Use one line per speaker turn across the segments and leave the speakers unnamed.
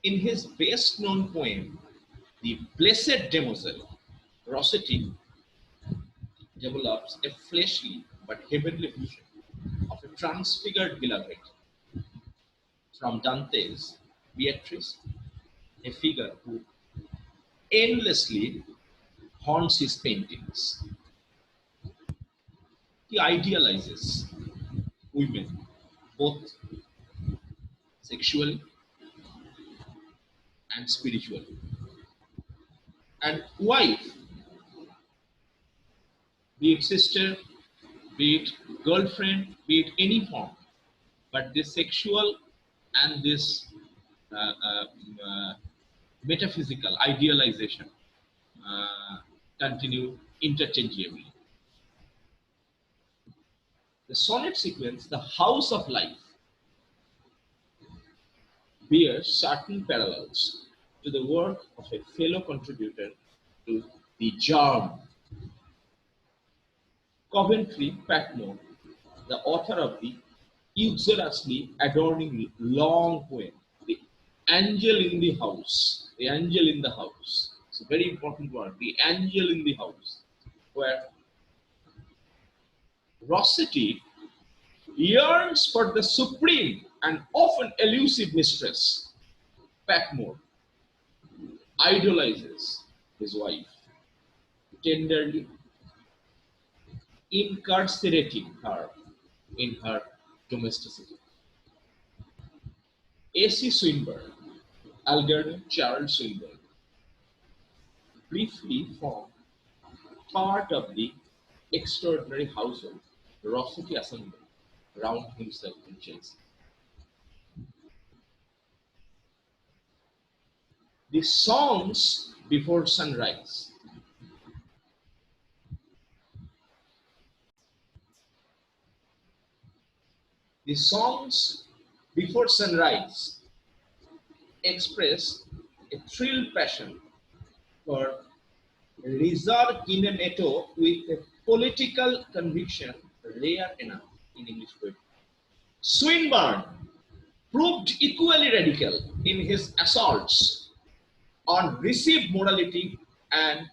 In his best known poem, The Blessed Demoiselle, Rossetti develops a fleshly but heavenly vision of a transfigured beloved. From Dante's Beatrice, a figure who endlessly haunts his paintings. He idealizes women, both sexually and spiritually. And wife, be it sister, be it girlfriend, be it any form, but this sexual and this uh, uh, uh, metaphysical idealization continue interchangeably. The sonnet sequence, the house of life, bears certain parallels to the work of a fellow contributor to the germ, Coventry Patmore, the author of the uxoriously adorning long poem, The Angel in the House. The Angel in the House. It's a very important word, the angel in the house, where Rossetti yearns for the supreme and often elusive mistress. Patmore idolizes his wife, tenderly incarcerating her in her domesticity. A.C. Swinburne, Algernon Charles Swinburne, briefly formed part of the extraordinary household Rossetti assembled around himself in Chelsea. The songs before sunrise. The songs before sunrise express a thrilled passion for risorgimento with a political conviction rare enough in English poetry. Swinburne proved equally radical in his assaults on received morality and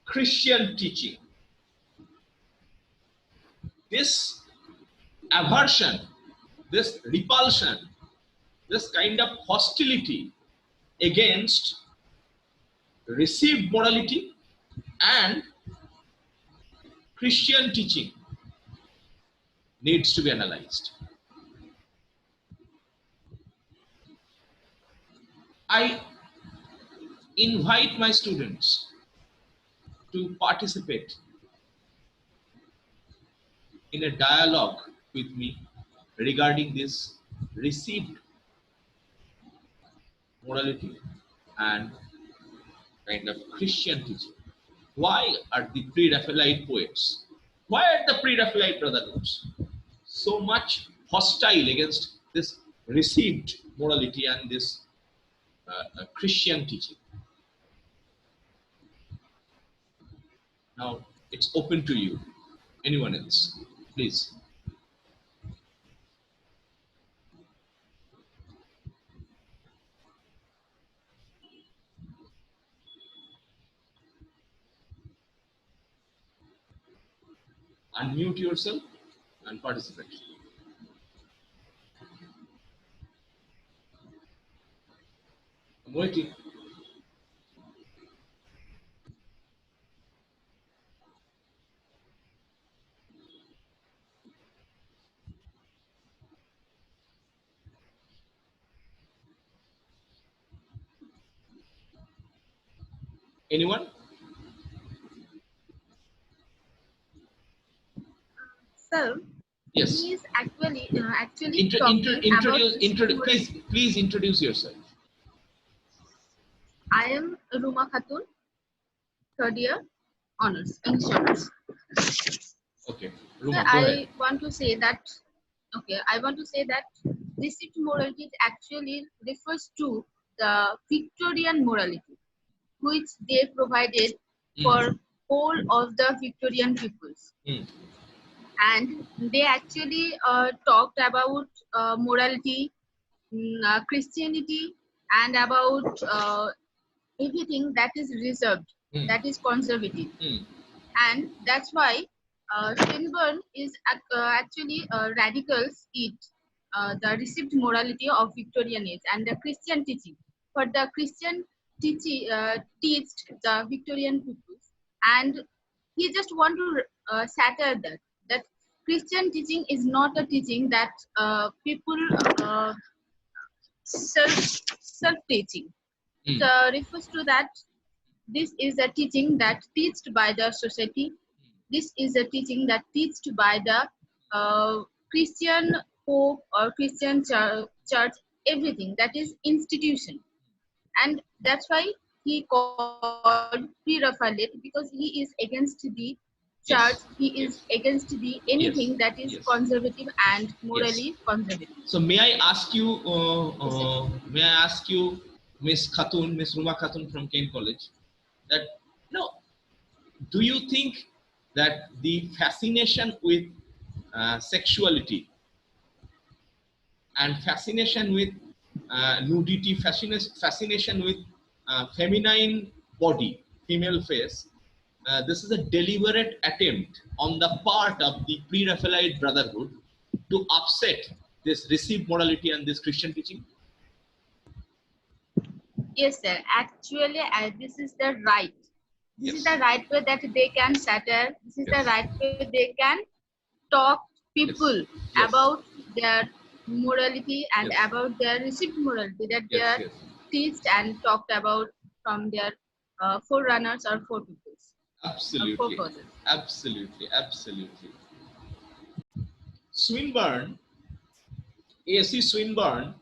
Christian teaching. This aversion, this repulsion, this kind of hostility against received morality and Christian teaching needs to be analyzed. I invite my students to participate in a dialogue with me regarding this received morality and kind of Christian teaching. Why are the Pre-Raphaelite poets, why are the Pre-Raphaelite Brotherhoods so much hostile against this received morality and this Christian teaching? Now it's open to you. Anyone else, please. Unmute yourself and participate. I'm waiting. Anyone?
Sir,
Yes.
he is actually talking about
Please introduce yourself.
I am Ruma Khatun, third year honors, English honors.
Okay,
Sir,
Ruma, go
I
ahead.
want to say that received morality actually refers to the Victorian morality, which they provided for whole of the Victorian peoples. And they actually talked about morality, Christianity, and about everything that is reserved, that is conservative. And that's why Swinburne is actually radicals it the received morality of Victorian age and the Christian teaching. For the Christian teaching teached the Victorian peoples, and he just want to shatter that Christian teaching is not a teaching that people uh, self self teaching. It refers to that this is a teaching that teached by the society. This is a teaching that teached by the Christian Pope or Christian church, everything that is institution. And that's why he called Pre-Raphaelite, because he is against the church,
Yes,
he is
yes,
against the anything
yes,
that is
yes,
conservative and
yes.
morally conservative.
So may I ask you,
Yes, sir.
Miss Khatun, Miss Ruma Khatun from Kane College, that no, do you think that the fascination with sexuality and fascination with nudity, fascination with feminine body, female face, this is a deliberate attempt on the part of the Pre-Raphaelite Brotherhood to upset this received morality and this Christian teaching?
Yes, sir. Actually, this is the right. This is
Yes.
the right way that they can shatter. This is the
Yes.
right way they can talk
Yes.
people
Yes.
about their morality and
Yes.
about their received morality that they
Yes.
are
Yes.
teached and talked about from their forerunners or forepeoples or
Absolutely.
forefathers.
Absolutely. Absolutely. Swinburne, A.C. Swinburne,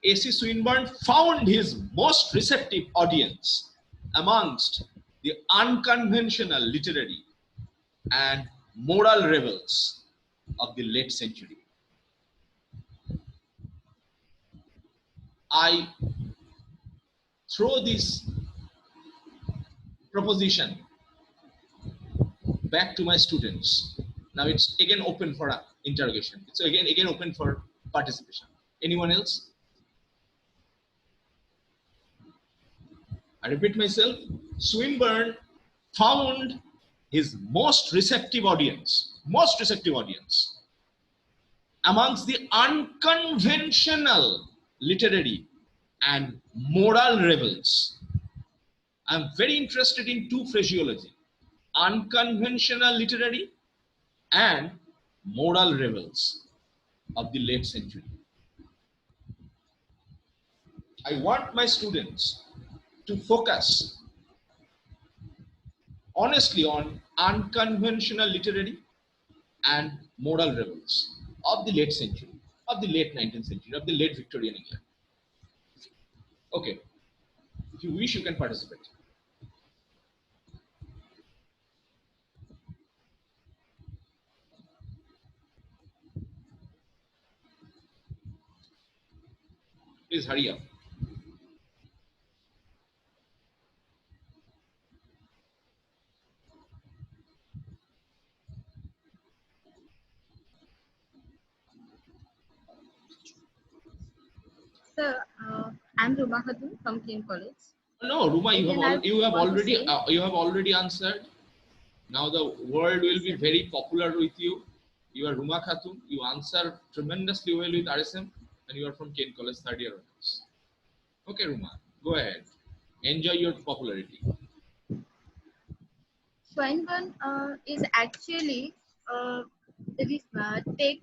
A.C. Swinburne found his most receptive audience amongst the unconventional literary and moral rebels of the late century. I throw this proposition back to my students. Now it's again open for interrogation. It's again open for participation. Anyone else? I repeat myself. Swinburne found his most receptive audience amongst the unconventional literary and moral rebels. I'm very interested in two phraseology: unconventional literary and moral rebels of the late century. I want my students to focus honestly on unconventional literary and moral rebels of the late century, of the late 19th century, of the late Victorian England. Okay, if you wish, you can participate. Please hurry up.
So, I'm Ruma Khatun from King College.
No, Ruma,
Again, I want to say,
you have already answered. Now the world will
yes,
be
sir.
very popular with you. You are Ruma Khatun. You answer tremendously well with RSM, and you are from Kane College, third year honors. Okay, Ruma, go ahead. Enjoy your popularity.
Swinburne is actually uh, take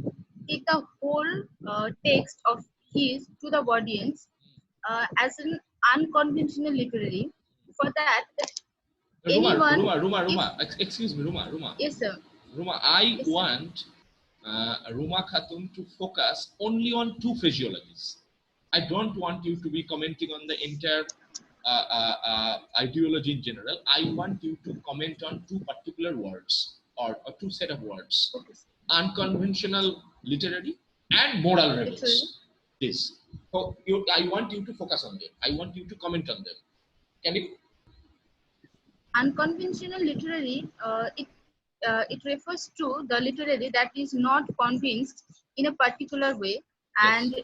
the whole text of his to the audience as an unconventional literary. For that, anyone, if
Excuse me, Ruma.
yes, sir,
Ruma, I
yes, sir,
want Ruma Khatun to focus only on two phraseologies. I don't want you to be commenting on the entire ideology in general. I want you to comment on two particular words or two set of words:
okay, sir.
unconventional literary and moral
Literary.
rebels. This. So I want you to focus on them. I want you to comment on them. Can you?
Unconventional literary, it refers to the literary that is not convinced in a particular way,
Yes.
and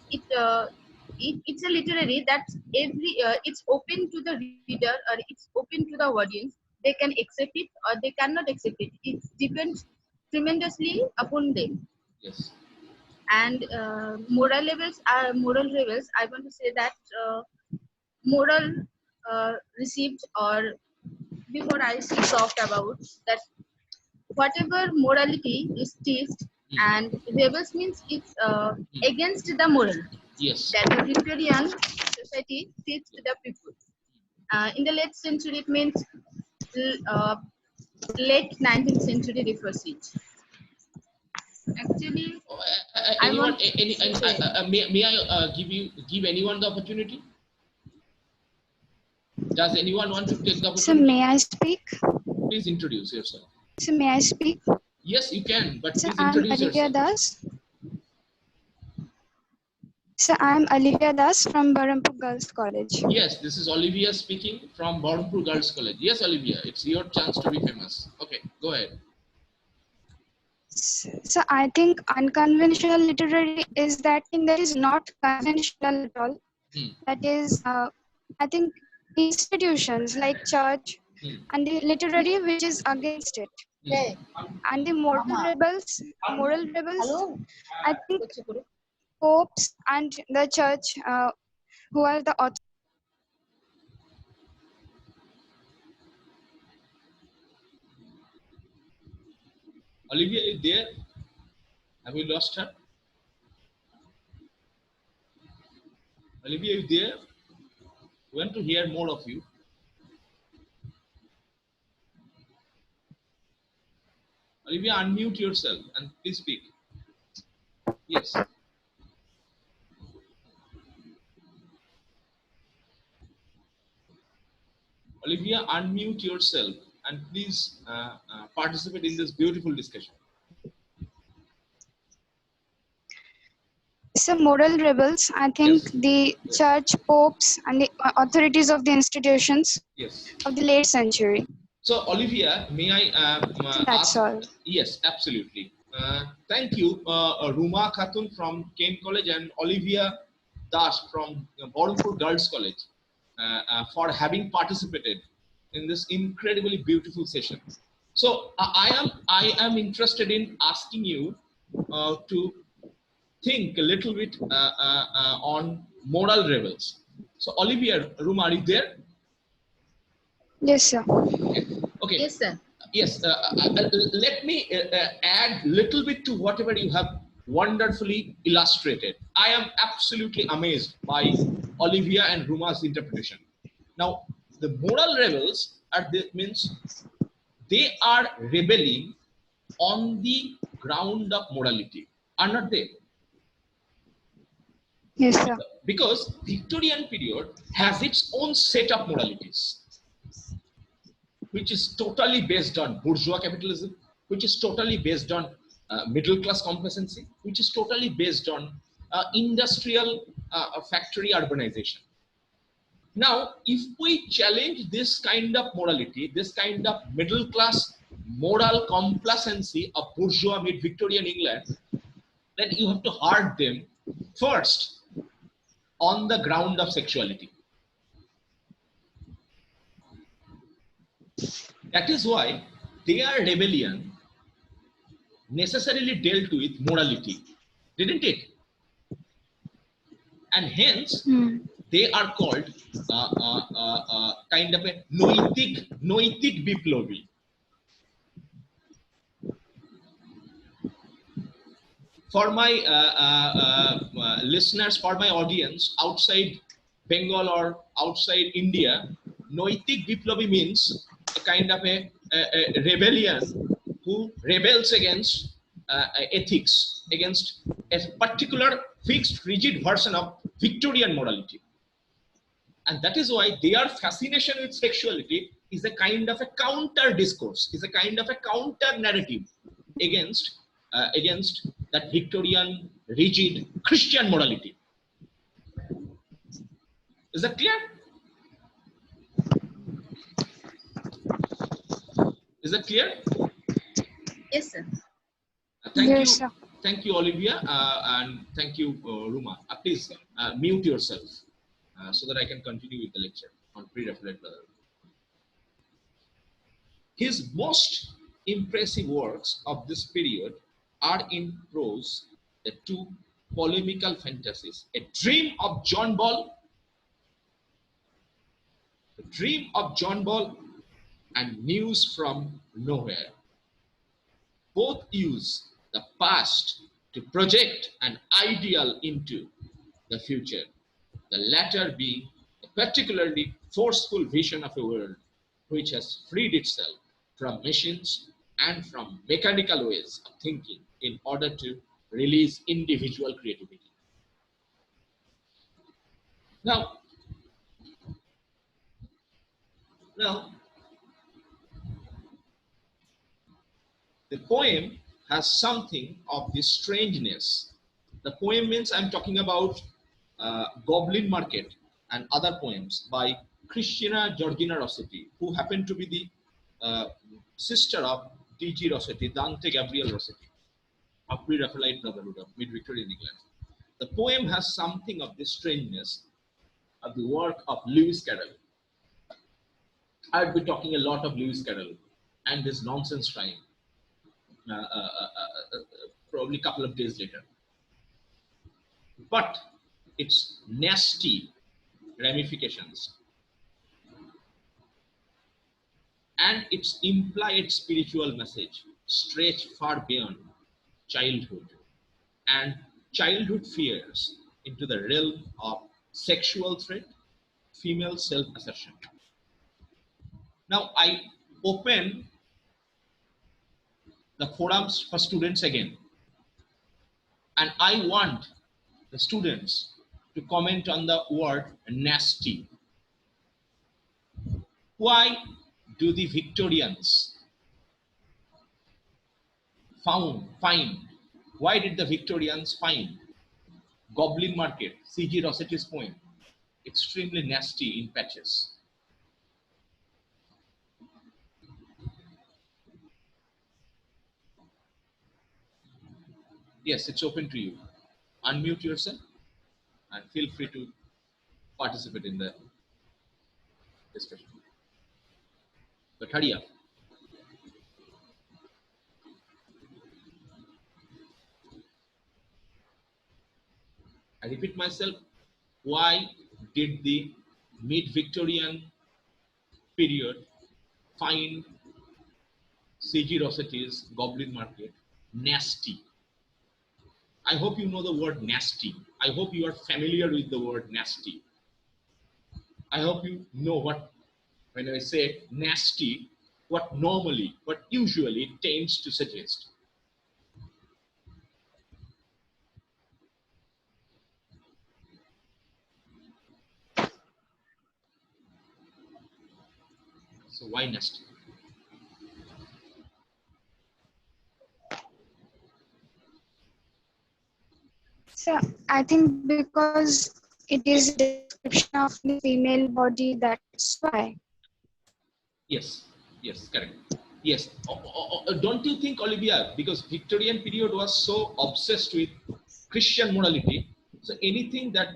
it's a literary that it's open to the reader or it's open to the audience. They can accept it or they cannot accept it. It depends tremendously upon them.
Yes.
And moral rebels. I want to say that moral received, or before I talked about that, whatever morality is teached, and rebels means it's against the moral
Yes.
that the Victorian society teaches to the people. In the late century, it means uh, late 19th century refers it. Actually, I
Anyone,
want
any,
to say,
may I give anyone the opportunity? Does anyone want to take the
So may
opportunity?
I speak?
Please introduce yourself.
So may I speak?
Yes, you can, but
So
please
I'm
introduce
Olivia
yourself.
Das. So I'm Olivia Das from Berhampur Girls College.
Yes, this is Olivia speaking from Bornpur Girls College. Yes, Olivia, it's your chance to be famous. Okay, go ahead.
So I think unconventional literary is that thing that is not conventional at all. That is, I think, institutions like church and the literary which is against it. And the moral rebels, I think popes and the church who are the authors.
Olivia, are you there? Have we lost her? Olivia, are you there? We want to hear more of you. Olivia, unmute yourself and please speak. Yes. Olivia, unmute yourself and please participate in this beautiful discussion.
So moral rebels, I think the church, popes, and the authorities of the institutions of the late century.
So Olivia, may I
That's
ask?
all.
Yes, absolutely. Thank you, Ruma Khatun from Kane College and Olivia Das from Bornpur Girls College for having participated in this incredibly beautiful session. So I am interested in asking you to think a little bit on moral rebels. So Olivia, Ruma, are you there?
Yes, sir.
Okay.
yes, sir.
Yes. Let me add little bit to whatever you have wonderfully illustrated. I am absolutely amazed by Olivia and Ruma's interpretation. Now, the moral rebels means they are rebelling on the ground of morality, are not they?
Yes, sir.
Because Victorian period has its own set of moralities, which is totally based on bourgeois capitalism, which is totally based on middle class complacency, which is totally based on industrial factory urbanization. Now, if we challenge this kind of morality, this kind of middle class moral complacency of bourgeois mid-Victorian England, then you have to hurt them first on the ground of sexuality. That is why their rebellion necessarily dealt with morality, didn't it? And hence, they are called kind of a noitic biplobi. For my listeners, for my audience outside Bengal or outside India, noitic biplobi means a kind of a rebellion who rebels against ethics, against a particular fixed, rigid version of Victorian morality. And that is why their fascination with sexuality is a kind of a counter discourse, is a kind of a counter narrative against that Victorian rigid Christian morality. Is that clear? Is that clear?
Yes, sir.
Thank
Yes,
you.
sir.
Thank you, Olivia, and thank you, Ruma. please mute yourself so that I can continue with the lecture on Pre-Raphaelite Brotherhood. His most impressive works of this period are in prose the two polemical fantasies, A Dream of John Ball, The Dream of John Ball, and News from Nowhere. Both use the past to project an ideal into the future, the latter being a particularly forceful vision of a world which has freed itself from machines and from mechanical ways of thinking in order to release individual creativity. Now, the poem has something of this strangeness. The poem means I'm talking about Goblin Market and other poems by Christina Georgina Rossetti, who happened to be the sister of D.G. Rossetti, Dante Gabriel Rossetti, of Pre-Raphaelite Brotherhood of mid-Victorian England. The poem has something of this strangeness of the work of Lewis Carroll. I'd be talking a lot of Lewis Carroll and his nonsense rhyme probably a couple of days later. But its nasty ramifications and its implied spiritual message stretch far beyond childhood and childhood fears into the realm of sexual threat, female self-assertion. Now I open the forums for students again, and I want the students to comment on the word nasty. Why do the Victorians why did the Victorians find Goblin Market, C.G. Rossetti's poem, extremely nasty in patches? Yes, it's open to you. Unmute yourself and feel free to participate in the discussion. But hurry up. I repeat myself, why did the mid-Victorian period find C.G. Rossetti's Goblin Market nasty? I hope you know the word nasty. I hope you are familiar with the word nasty. I hope you know what, when I say nasty, what usually it tends to suggest. So why nasty?
So I think because it is a description of the female body, that's why.
Yes, correct. Yes. Don't you think, Olivia, because Victorian period was so obsessed with Christian morality, so anything that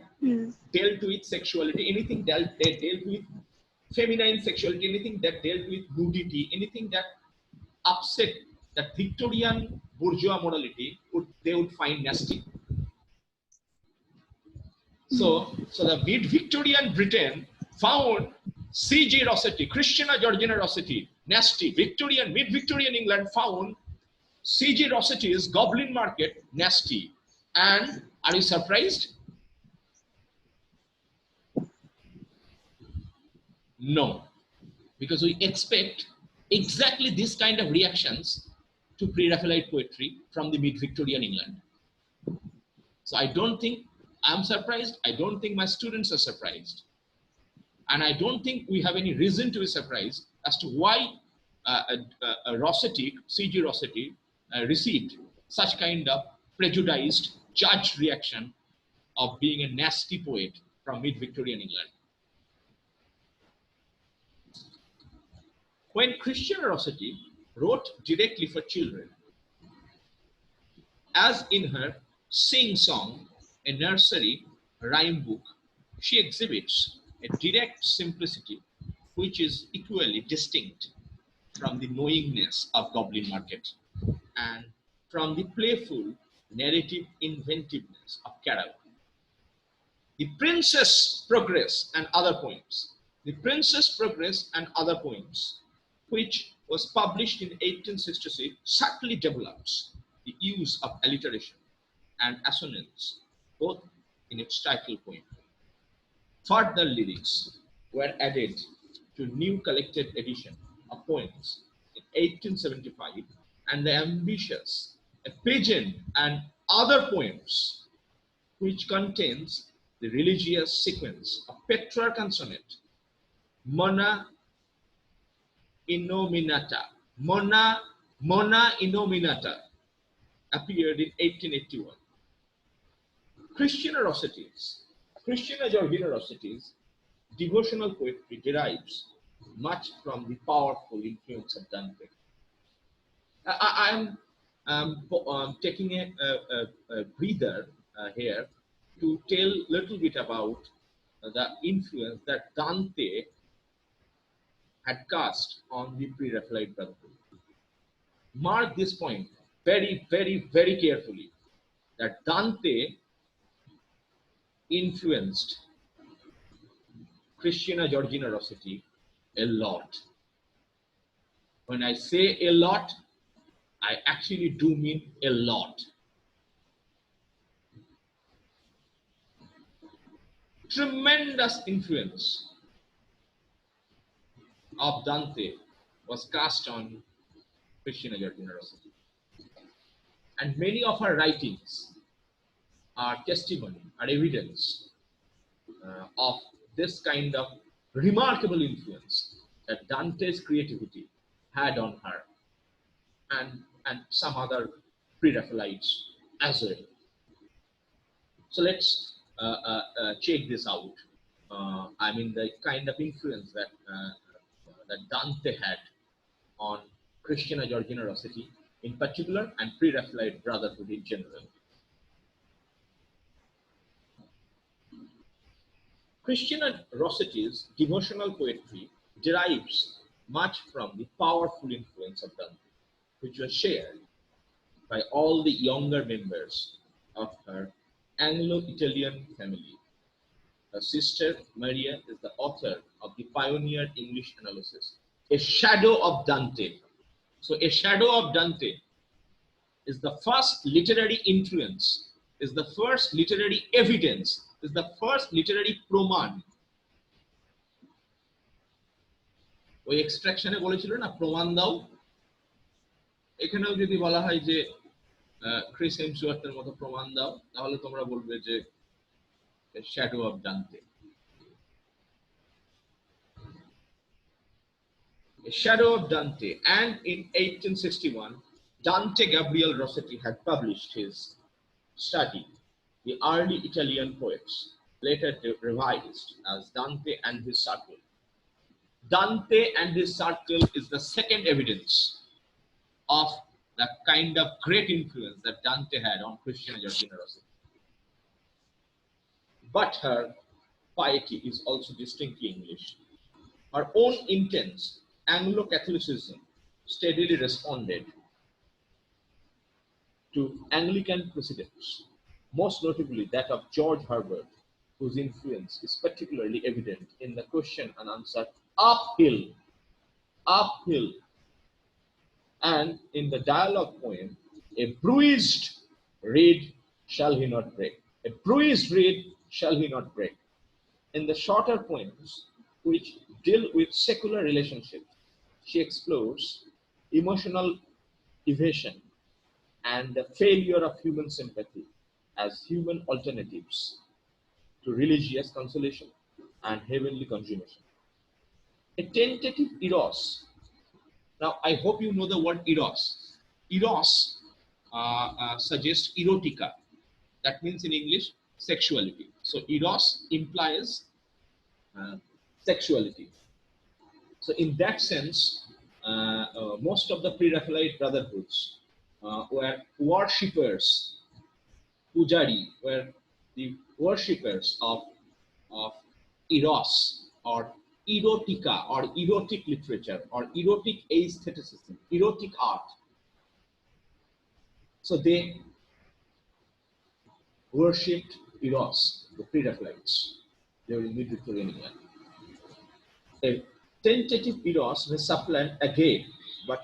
dealt with sexuality, anything that dealt with feminine sexuality, anything that dealt with nudity, anything that upset that Victorian bourgeois morality, they would find nasty. So the mid-Victorian Britain found C.G. Rossetti, Christina Georgina Rossetti, nasty. Mid-Victorian England found C.G. Rossetti's Goblin Market nasty. And are you surprised? No, because we expect exactly this kind of reactions to Pre-Raphaelite poetry from the mid-Victorian England. So I don't think I'm surprised. I don't think my students are surprised. And I don't think we have any reason to be surprised as to why Rossetti, C.G. Rossetti, received such kind of prejudiced, judged reaction of being a nasty poet from mid-Victorian England. When Christina Rossetti wrote directly for children, as in her sing-song, A Nursery rhyme book, she exhibits a direct simplicity which is equally distinct from the knowingness of Goblin Market and from the playful narrative inventiveness of Carol. The Princess Progress and Other Poems. The Princess Progress and Other Poems, which was published in 1866, subtly develops the use of alliteration and assonance, both in its title poem. Further lyrics were added to new collected edition of poems in 1875, and the ambitious, a pageant and other poems, which contains the religious sequence of Petrarch and sonnet, Mona Innominata, Mona Innominata, appeared in 1881. Christiana Georgina Rossiti's devotional poetry derives much from the powerful influence of Dante. I am taking a breather here to tell a little bit about the influence that Dante had cast on the Pre-Raphaelite Brotherhood. Mark this point very, very, very carefully, that Dante influenced Christiana Georgina Rossiti a lot. When I say a lot, I actually do mean a lot. Tremendous influence of Dante was cast on Christiana Georgina Rossiti. And many of her writings are testimony, are evidence of this kind of remarkable influence that Dante's creativity had on her and some other Pre-Raphaelites as well. So let's check this out. I mean, the kind of influence that that Dante had on Christiana Georgina Rossiti in particular and Pre-Raphaelite Brotherhood in general. Christiana Rossiti's devotional poetry derives much from the powerful influence of Dante, which was shared by all the younger members of her Anglo-Italian family. Her sister Maria is the author of the pioneer English analysis, A Shadow of Dante. So A Shadow of Dante is the first literary influence, is the first literary evidence, is the first literary প্রমাণ। ওই এক্সট্রাকশনে বলেছিল না প্রমাণ দাও, এখানেও যদি বলা হয় যে ক্রিস হেমসওয়ার্থের মতো প্রমাণ দাও, তাহলে তোমরা বলবে যে shadow of Dante. A Shadow of Dante, and in 1861 Dante Gabriel Rossetti had published his study, The Early Italian Poets, later revised as Dante and His Circle. Dante and His Circle is the second evidence of the kind of great influence that Dante had on Christiana Georgina Rossetti. But her piety is also distinctly English. Her own intense Anglo-Catholicism steadily responded to Anglican precedents, most notably that of George Herbert, whose influence is particularly evident in the question and answer Uphill, and in the dialogue poem, A bruised reed shall he not break. A bruised reed shall he not break. In the shorter poems, which deal with secular relationships, she explores emotional evasion and the failure of human sympathy as human alternatives to religious consolation and heavenly consummation. A tentative eros. Now, I hope you know the word eros. Eros suggests erotica. That means in English, sexuality. So, eros implies sexuality. So, in that sense, most of the Pre-Raphaelite brotherhoods were worshippers, pujari, were the worshippers of eros or erotica or erotic literature or erotic aestheticism, erotic art. So they worshipped eros, the Pre-Raphaelites, during mid-Victorian era. A tentative eros may supplant again, but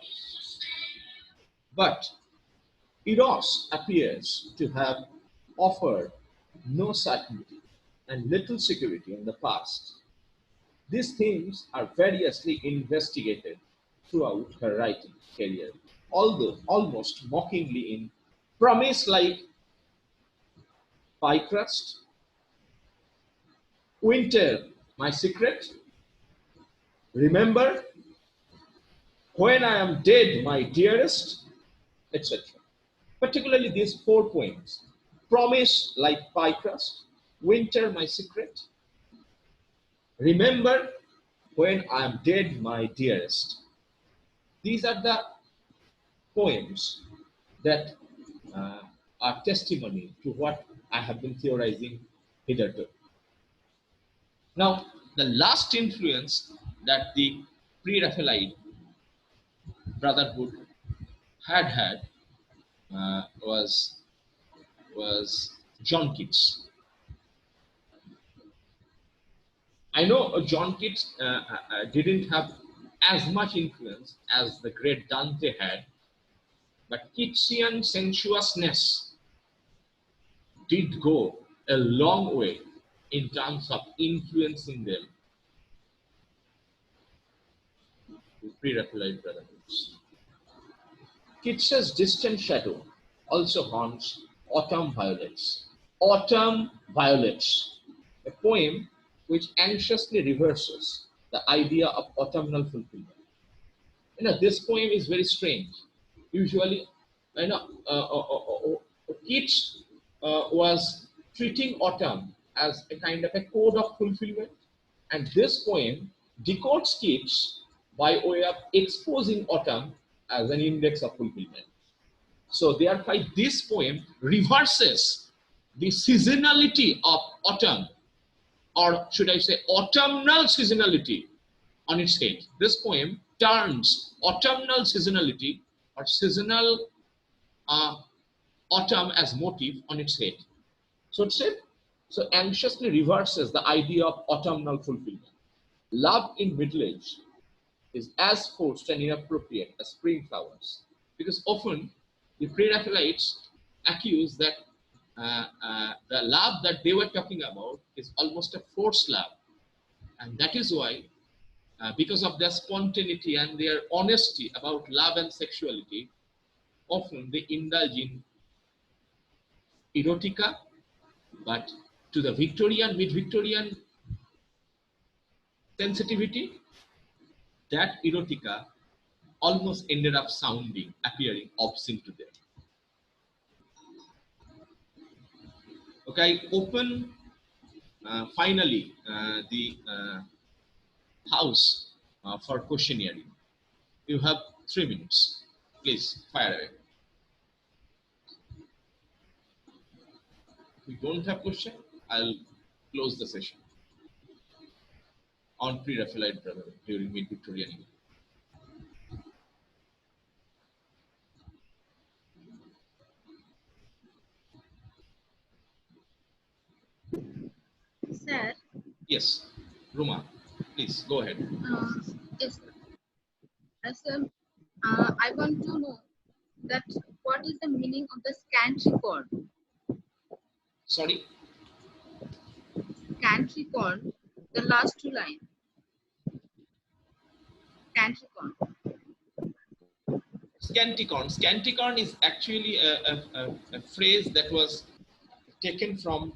eros appears to have offered no certainty and little security in the past. These themes are variously investigated throughout her writing career, although almost mockingly in Promise Like Pie Crust, Winter, My Secret, Remember, When I Am Dead, My Dearest, etc. Particularly these 4 poems: Promise Like Pie Crust, Winter, My Secret, Remember, When I Am Dead, My Dearest. These are the poems that are testimony to what I have been theorizing hitherto. Now, the last influence that the Pre-Raphaelite Brotherhood had was John Keats. I know John Keats didn't have as much influence as the great Dante had, but Keatsian sensuousness did go a long way in terms of influencing them, the Pre-Raphaelite Brotherhoods. Keats's distant shadow also haunts Autumn Violets. Autumn Violets, a poem which anxiously reverses the idea of autumnal fulfillment. This poem is very strange. Usually, Keats was treating autumn as a kind of a code of fulfillment, and this poem decodes Keats by way of exposing autumn as an index of fulfillment. So therefore, this poem reverses the seasonality of autumn, or should I say autumnal seasonality, on its head. This poem turns autumnal seasonality or seasonal autumn as motif on its head. So anxiously reverses the idea of autumnal fulfillment. Love in middle age is as forced and inappropriate as spring flowers, because often the Pre-Raphaelites accuse that the love that they were talking about is almost a forced love, and that is why, because of their spontaneity and their honesty about love and sexuality, often they indulge in erotica, but to the Victorian, mid-Victorian sensitivity, that erotica almost ended up appearing obscene to them. Okay, open finally the house for questionnaire. You have 3 minutes. Please fire away. If you don't have question, I'll close the session on Pre-Raphaelite Brotherhood during mid-Victorian era.
Sir?
Yes, Ruma, please go ahead.
Yes. Sir, I want to know that what is the meaning of the scantricorn?
Sorry?
Scantricorn, the last 2 lines. Scantricorn.
Scanticorn. Scanticorn is actually a phrase that was taken from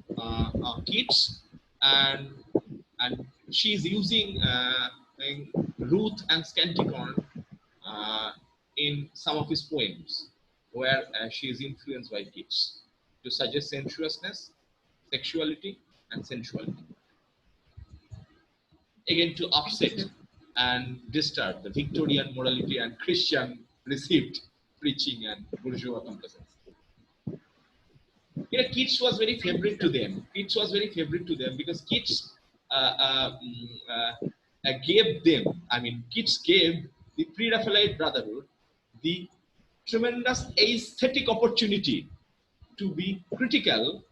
Keats, and she's using Ruth and Scanticorn in some of his poems, where she is influenced by Keats to suggest sensuousness, sexuality, and sensuality. Again, to upset and disturb the Victorian morality and Christian received preaching and bourgeois complacence. Kids was very
Thank you,
favorite to
sir.
them. Kids was very favorite to them because kids gave them. I mean, kids gave the Pre-Raphaelite Brotherhood the tremendous aesthetic opportunity to be critical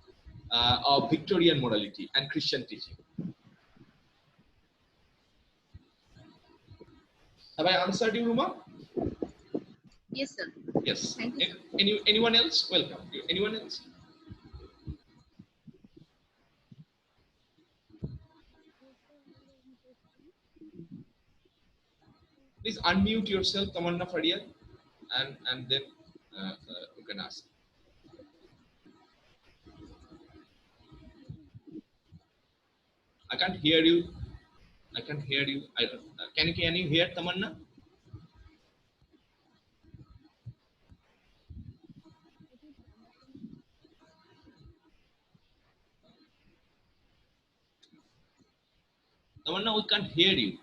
of Victorian morality and Christian teaching. Have I answered you, Ruma?
Yes, sir.
Yes.
Thank you, sir.
Anyone else? Welcome. Anyone else? Please unmute yourself, Tamanna Fadia, and then you can ask. I can't hear you. I can't hear you. Can you hear Tamanna? Tamanna, we can't hear you.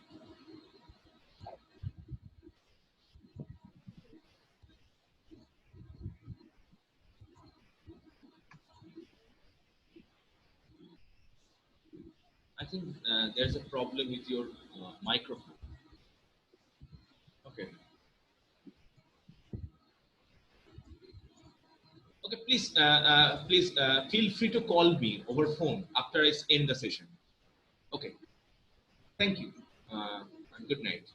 I think there's a problem with your microphone. Okay. Okay. Please feel free to call me over phone after I end the session. Okay. Thank you. And good night.